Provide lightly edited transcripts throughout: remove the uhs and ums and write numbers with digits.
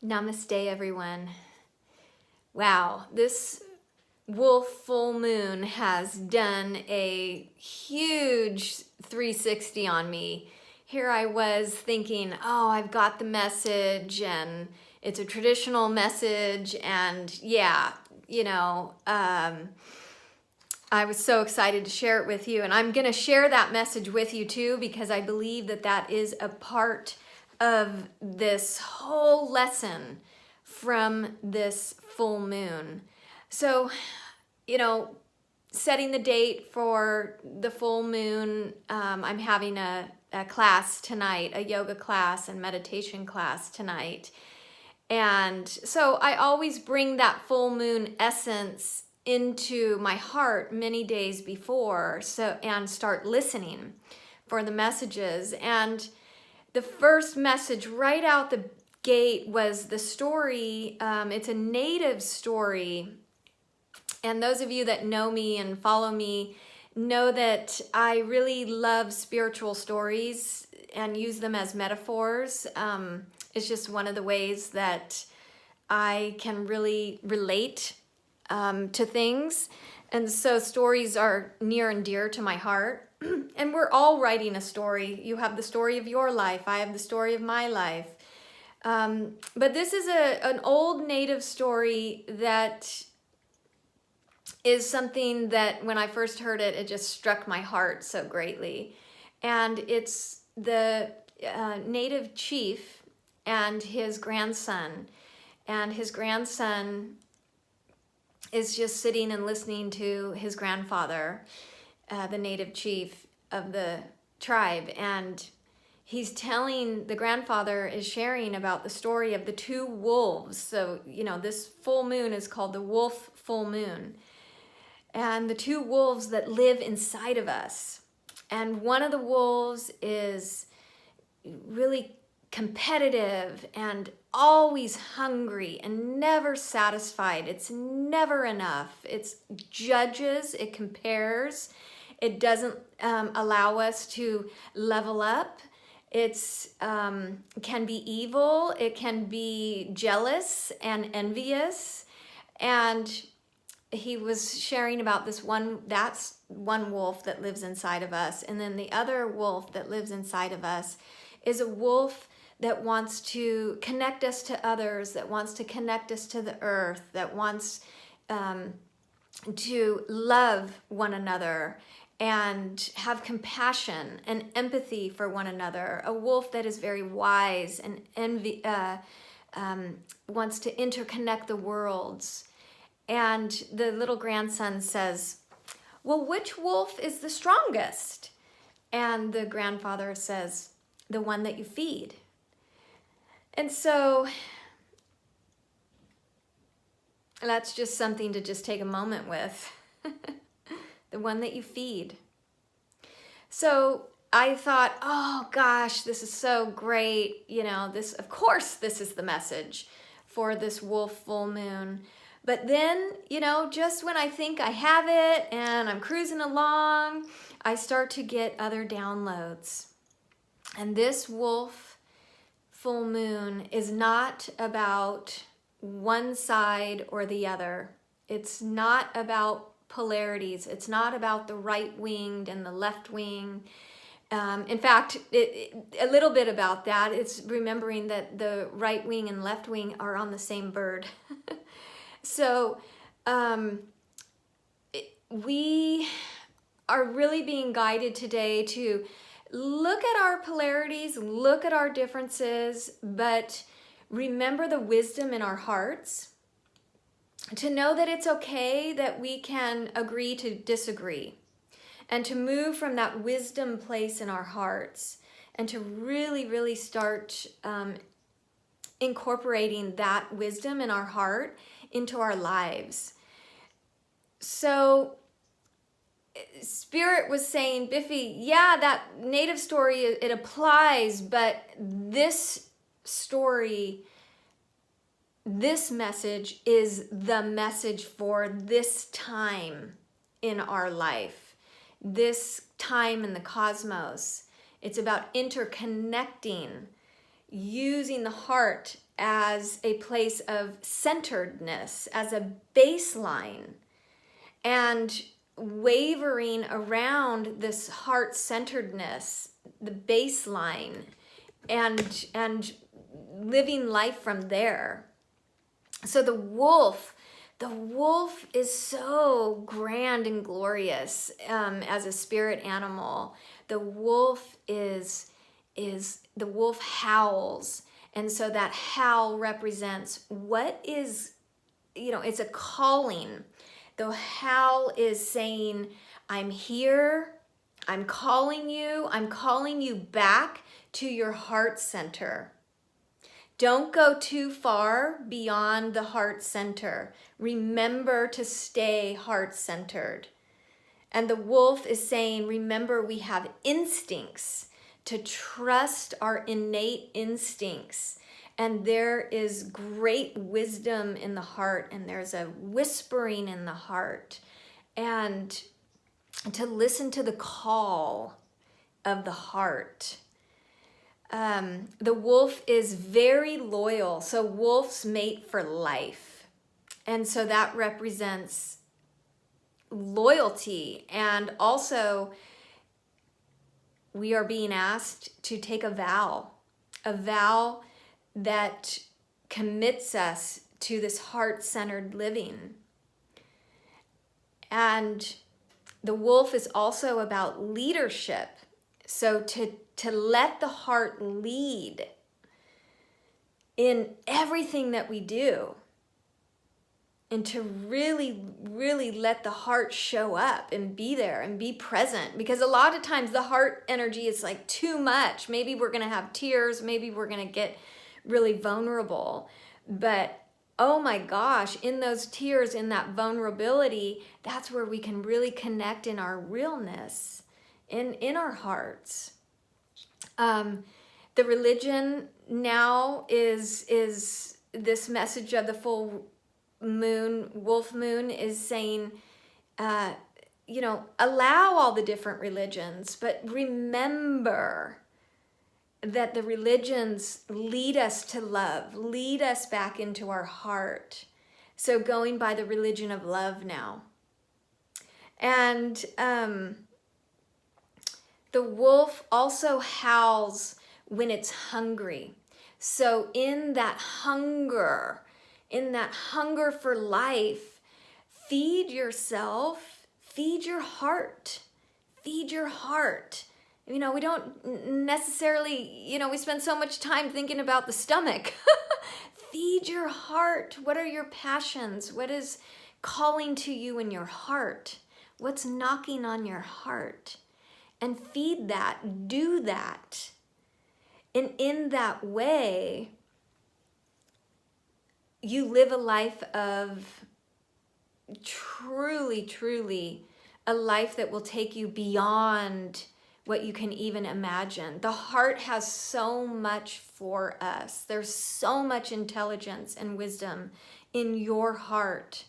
Namaste, everyone. Wow, this wolf full moon has done a huge 360 on me. Here I was thinking, oh, I've got the message and it's a traditional message, and yeah, I was so excited to share it with you, and I'm going to share that message with you too, because I believe that that is a part of this whole lesson from this full moon. So, setting the date for the full moon, I'm having a class tonight, a yoga class and meditation class tonight. And so I always bring that full moon essence into my heart many days before, and start listening for the messages. And the first message right out the gate was the story. It's a native story. And those of you that know me and follow me know that I really love spiritual stories and use them as metaphors. It's just one of the ways that I can really relate to things. And so stories are near and dear to my heart. And we're all writing a story. You have the story of your life. I have the story of my life. But this is an old native story that is something that when I first heard it, it just struck my heart so greatly. And it's the native chief and his grandson. And his grandson is just sitting and listening to his grandfather, the native chief of the tribe. And he's telling, the grandfather is sharing about the story of the two wolves. So, this full moon is called the wolf full moon. And the two wolves that live inside of us. And one of the wolves is really competitive and always hungry and never satisfied. It's never enough. It judges, it compares, it doesn't allow us to level up. It's can be evil, it can be jealous and envious. And he was sharing about that's one wolf that lives inside of us. And then the other wolf that lives inside of us is a wolf that wants to connect us to others, that wants to connect us to the earth, that wants to love one another and have compassion and empathy for one another. A wolf that is very wise and wants to interconnect the worlds. And the little grandson says, well, which wolf is the strongest? And the grandfather says, the one that you feed. And so that's just something to just take a moment with. The one that you feed. So I thought, oh gosh, this is so great. Of course, this is the message for this wolf full moon. But then, just when I think I have it and I'm cruising along, I start to get other downloads. And this wolf full moon is not about one side or the other. It's not about polarities. It's not about the right-winged and the left-wing. In fact, a little bit about that. It's remembering that the right wing and left wing are on the same bird. So we are really being guided today to look at our polarities, look at our differences, but remember the wisdom in our hearts, to know that it's okay that we can agree to disagree, and to move from that wisdom place in our hearts, and to really, really start incorporating that wisdom in our heart into our lives. So Spirit was saying, Biffy, yeah, that native story, it applies, but this story, this message is the message for this time in our life, this time in the cosmos. It's about interconnecting, using the heart as a place of centeredness, as a baseline, and wavering around this heart-centeredness, the baseline, and living life from there. So the wolf is so grand and glorious as a spirit animal. The wolf the wolf howls, and so that howl represents what is, it's a calling. The howl is saying, I'm here, I'm calling you back to your heart center. Don't go too far beyond the heart center. Remember to stay heart-centered. And the wolf is saying, remember, we have instincts, to trust our innate instincts. And there is great wisdom in the heart, and there's a whispering in the heart. And to listen to the call of the heart. The wolf is very loyal, so wolves mate for life. And so that represents loyalty. And also, we are being asked to take a vow that commits us to this heart-centered living. And the wolf is also about leadership. So to let the heart lead in everything that we do, and to really, really let the heart show up and be there and be present. Because a lot of times the heart energy is like too much. Maybe we're going to have tears. Maybe we're going to get really vulnerable. But oh my gosh, in those tears, in that vulnerability, that's where we can really connect in our realness, in our hearts. The religion now is this message of the full moon, wolf moon, is saying, allow all the different religions, but remember that the religions lead us to love, lead us back into our heart. So going by the religion of love now. And the wolf also howls when it's hungry. So in that hunger for life, feed yourself, feed your heart, feed your heart. We don't necessarily, we spend so much time thinking about the stomach. Feed your heart. What are your passions? What is calling to you in your heart? What's knocking on your heart? And feed that, do that. And in that way, you live a life of truly, truly a life that will take you beyond what you can even imagine. The heart has so much for us. There's so much intelligence and wisdom in your heart.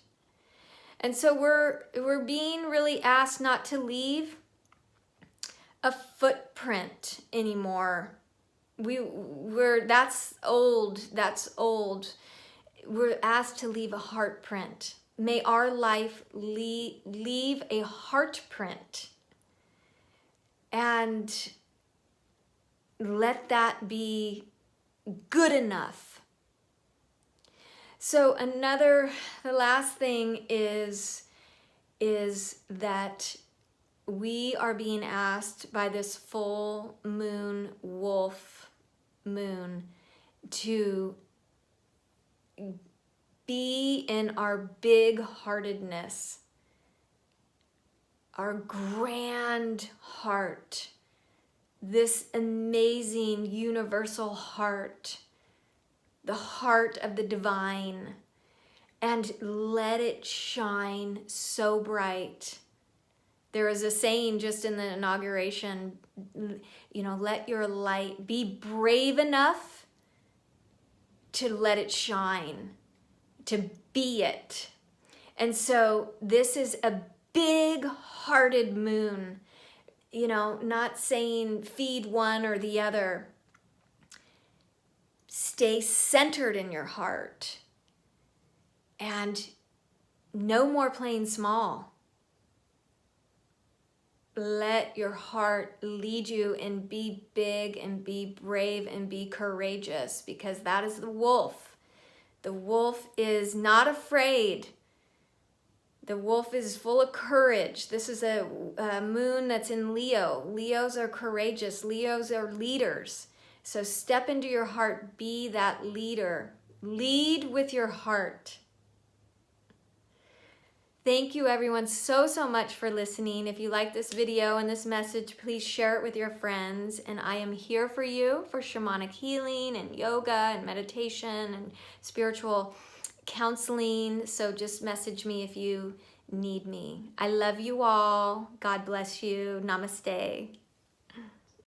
And so we're being really asked not to leave a footprint anymore. That's old. We're asked to leave a heart print. May our life leave a heart print. And let that be good enough. So the last thing is that we are being asked by this full moon, wolf moon, to be in our big-heartedness, our grand heart, this amazing universal heart, the heart of the divine, and let it shine so bright. There is a saying just in the inauguration, let your light, be brave enough to let it shine, to be it. And so this is a big-hearted moon, not saying feed one or the other. Stay centered in your heart. And no more playing small. Let your heart lead you and be big and be brave and be courageous, because that is the wolf. The wolf is not afraid. The wolf is full of courage. This is a moon that's in Leo. Leos are courageous. Leos are leaders. So step into your heart. Be that leader. Lead with your heart. Thank you everyone so much for listening. If you like this video and this message, please share it with your friends. And I am here for you for shamanic healing and yoga and meditation and spiritual counseling. So just message me if you need me. I love you all. God bless you. Namaste.